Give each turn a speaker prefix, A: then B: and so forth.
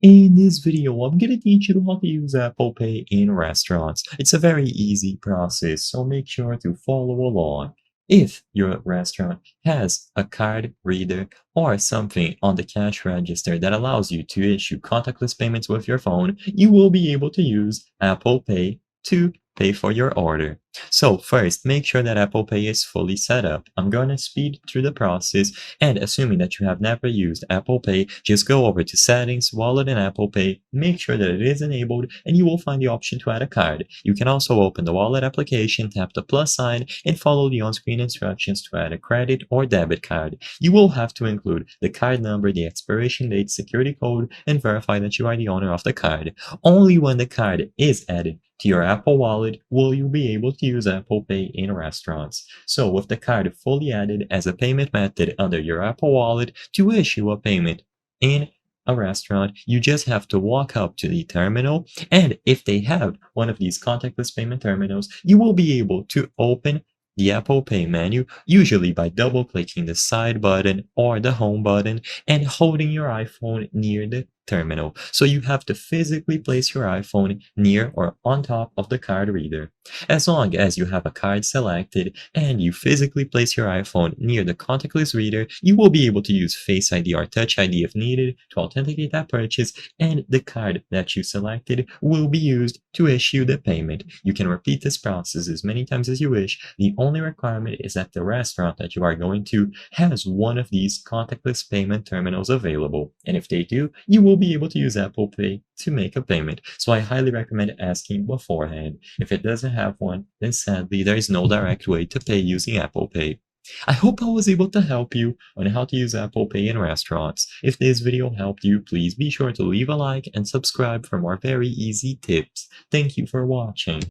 A: In this video, I'm going to teach you how to use Apple Pay in restaurants. It's a very easy process, so make sure to follow along. If your restaurant has a card reader or something on the cash register that allows you to issue contactless payments with your phone, you will be able to use Apple Pay to pay for your order. So first, make sure that Apple Pay is fully set up. I'm going to speed through the process, and assuming that you have never used Apple Pay, just go over to Settings, Wallet, and Apple Pay, make sure that it is enabled, and you will find the option to add a card. You can also open the Wallet application, tap the plus sign, and follow the on-screen instructions to add a credit or debit card. You will have to include the card number, the expiration date, security code, and verify that you are the owner of the card. Only when the card is added to your Apple Wallet will you be able to use Apple Pay in restaurants. So with the card fully added as a payment method under your Apple Wallet to issue a payment in a restaurant, you just have to walk up to the terminal, and if they have one of these contactless payment terminals, you will be able to open the Apple Pay menu, usually by double clicking the side button or the home button and holding your iPhone near the terminal. So you have to physically place your iPhone near or on top of the card reader. As long as you have a card selected and you physically place your iPhone near the contactless reader, you will be able to use Face ID or Touch ID if needed to authenticate that purchase, and the card that you selected will be used to issue the payment. You can repeat this process as many times as you wish. The only requirement is that the restaurant that you are going to has one of these contactless payment terminals available. And if they do, you will be able to use Apple Pay to make a payment. So I highly recommend asking beforehand. If it doesn't have one, then sadly there is no direct way to pay using Apple Pay. I hope I was able to help you on how to use Apple Pay in restaurants. If this video helped you, please be sure to leave a like and subscribe for more very easy tips. Thank you for watching.